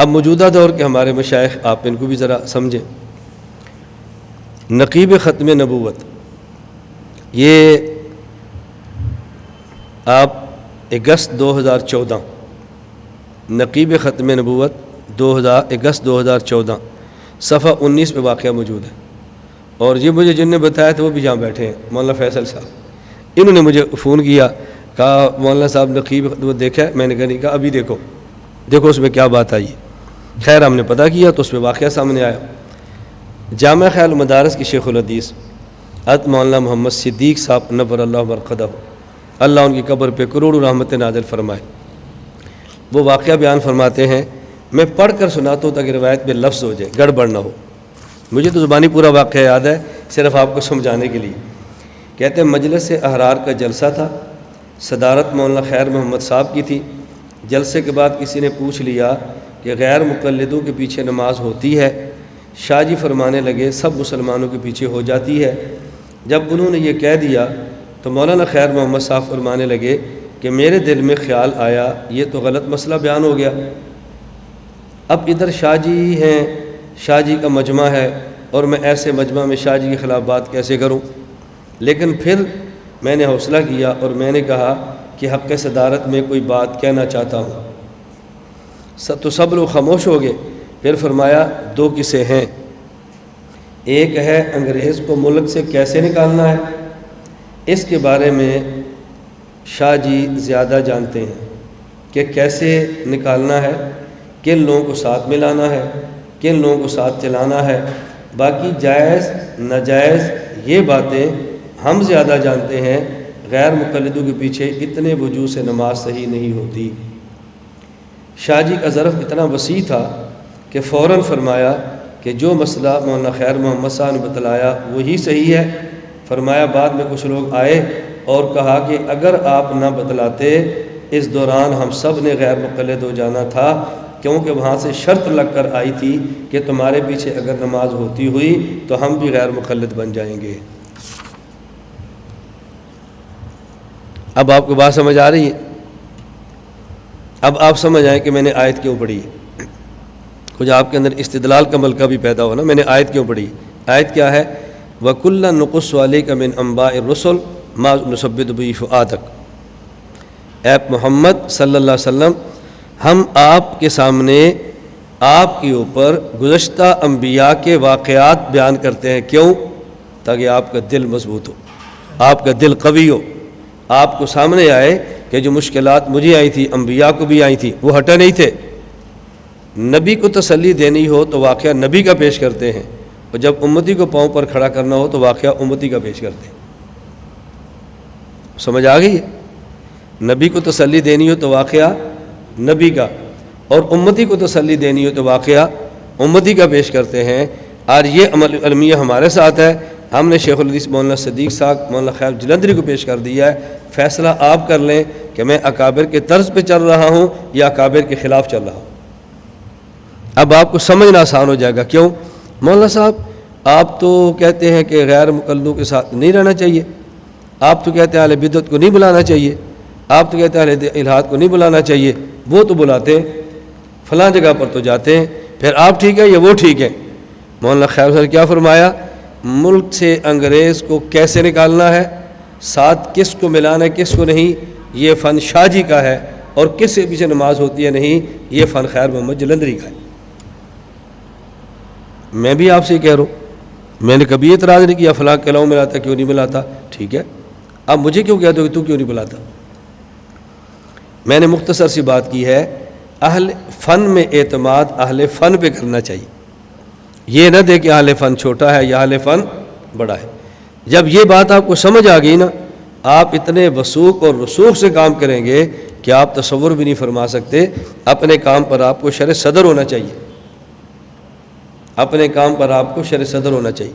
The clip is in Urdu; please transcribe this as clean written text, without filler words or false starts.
اب موجودہ دور کے ہمارے مشائخ، آپ ان کو بھی ذرا سمجھیں۔ نقیب ختم نبوت، یہ آپ اگست 2014 نقیب ختم نبوت 2014 صفحہ 19 پہ واقعہ موجود ہے، اور یہ مجھے جن نے بتایا تھا وہ بھی یہاں بیٹھے ہیں، مولانا فیصل صاحب۔ انہوں نے مجھے فون کیا، کہا مولانا صاحب نقیب ختم دیکھا ہے؟ میں نے کہا نہیں، کہا ابھی دیکھو اس میں کیا بات آئی ہے۔ خیر ہم نے پتہ کیا تو اس میں واقعہ سامنے آیا۔ جامع خیال مدارس کی شیخ الحدیث حضرت مولانا محمد صدیق صاحب نور اللہ مرقدہ، اللہ ان کی قبر پہ کروڑوں رحمت نازل فرمائے، وہ واقعہ بیان فرماتے ہیں۔ میں پڑھ کر سناتا ہوں تاکہ روایت میں لفظ ہو جائے، گڑبڑ نہ ہو۔ مجھے تو زبانی پورا واقعہ یاد ہے، صرف آپ کو سمجھانے کے لیے۔ کہتے ہیں مجلس احرار کا جلسہ تھا، صدارت مولانا خیر محمد صاحب کی تھی۔ جلسے کے بعد کسی نے پوچھ لیا کہ غیر مقلدوں کے پیچھے نماز ہوتی ہے؟ شاہ جی فرمانے لگے سب مسلمانوں کے پیچھے ہو جاتی ہے۔ جب انہوں نے یہ کہہ دیا تو مولانا خیر محمد صاحب فرمانے لگے کہ میرے دل میں خیال آیا یہ تو غلط مسئلہ بیان ہو گیا۔ اب ادھر شاہ جی ہیں، شاہ جی کا مجمع ہے، اور میں ایسے مجمع میں شاہ جی کے خلاف بات کیسے کروں؟ لیکن پھر میں نے حوصلہ کیا اور میں نے کہا کہ حق صدارت میں کوئی بات کہنا چاہتا ہوں۔ تو سب لوگ خاموش ہو گئے۔ پھر فرمایا دو قصے ہیں، ایک ہے انگریز کو ملک سے کیسے نکالنا ہے، اس کے بارے میں شاہ جی زیادہ جانتے ہیں کہ کیسے نکالنا ہے، کن لوگوں کو ساتھ ملانا ہے، کن لوگوں کو ساتھ چلانا ہے۔ باقی جائز ناجائز یہ باتیں ہم زیادہ جانتے ہیں۔ غیر مقلدوں کے پیچھے اتنے وجوہ سے نماز صحیح نہیں ہوتی۔ شاہ جی کا ظرف اتنا وسیع تھا کہ فوراً فرمایا کہ جو مسئلہ مولانا خیر محمد صاحب نے بتلایا وہی صحیح ہے۔ فرمایا بعد میں کچھ لوگ آئے اور کہا کہ اگر آپ نہ بتلاتے اس دوران ہم سب نے غیر مقلد ہو جانا تھا، کیونکہ وہاں سے شرط لگ کر آئی تھی کہ تمہارے پیچھے اگر نماز ہوتی ہوئی تو ہم بھی غیر مقلد بن جائیں گے۔ اب آپ کو بات سمجھ آ رہی ہے؟ اب آپ سمجھ آئیں کہ میں نے آیت کیوں پڑھی ہے، کچھ آپ کے اندر استدلال کا ملکہ بھی پیدا ہو نا۔ میں نے آیت کیوں پڑھی؟ آیت کیا ہے؟ وَكُلًّا نُقُصُّ عَلَيْكَ مِنْ أَنْبَاءِ الرُّسُلِ مَا نُثَبِّتُ بِهِ فُؤَادَكَ۔ اے محمد صلی اللہ علیہ وسلم، ہم آپ کے سامنے آپ کے اوپر گزشتہ انبیاء کے واقعات بیان کرتے ہیں۔ کیوں؟ تاکہ آپ کا دل مضبوط ہو، آپ کا دل قوی ہو، آپ کو سامنے آئے کہ جو مشکلات مجھے آئی تھی انبیاء کو بھی آئی تھی، وہ ہٹے نہیں تھے۔ نبی کو تسلی دینی ہو تو واقعہ نبی کا پیش کرتے ہیں، اور جب امتی کو پاؤں پر کھڑا کرنا ہو تو واقعہ امتی کا پیش کرتے ہیں۔ سمجھ آ گئی ہے؟ نبی کو تسلی دینی ہو تو واقعہ نبی کا، اور امتی کو تسلی دینی ہو تو واقعہ امتی کا پیش کرتے ہیں۔ اور یہ عمل علمیہ ہمارے ساتھ ہے۔ ہم نے شیخ الحدیث مولانا صدیق صاحب مولانا خیر جلندری کو پیش کر دیا ہے۔ فیصلہ آپ کر لیں کہ میں اکابر کے طرز پہ چل رہا ہوں یا اکابر کے خلاف چل رہا ہوں۔ اب آپ کو سمجھنا آسان ہو جائے گا۔ کیوں؟ مولانا صاحب آپ تو کہتے ہیں کہ غیر مقلدوں کے ساتھ نہیں رہنا چاہیے، آپ تو کہتے ہیں اہل بدعت کو نہیں بلانا چاہیے، آپ تو کہتے ہیں اہل الحاد کو نہیں بلانا چاہیے، وہ تو بلاتے ہیں، فلاں جگہ پر تو جاتے ہیں، پھر آپ ٹھیک ہے یا وہ ٹھیک ہے؟ مولانا خیر صاحب کیا فرمایا؟ ملک سے انگریز کو کیسے نکالنا ہے، ساتھ کس کو ملانا ہے کس کو نہیں، یہ فن شاہ جی کا ہے، اور کس کے پیچھے نماز ہوتی ہے نہیں، یہ فن خیر محمد جلندری کا ہے۔ میں بھی آپ سے کہہ رہا ہوں، میں نے کبھی اعتراض نہیں کیا فلاں کلاؤں ملاتا کیوں نہیں ملاتا، ٹھیک ہے، اب مجھے کیوں کہتے ہو کہ تو کیوں نہیں بلاتا؟ میں نے مختصر سی بات کی ہے، اہل فن میں اعتماد اہل فن پہ کرنا چاہیے، یہ نہ دے کہ اہل فن چھوٹا ہے یا اہل فن بڑا ہے۔ جب یہ بات آپ کو سمجھ آ گئی نا، آپ اتنے وثوق اور رسوخ سے کام کریں گے کہ آپ تصور بھی نہیں فرما سکتے۔ اپنے کام پر آپ کو شرع صدر ہونا چاہیے، اپنے کام پر آپ کو شرع صدر ہونا چاہیے۔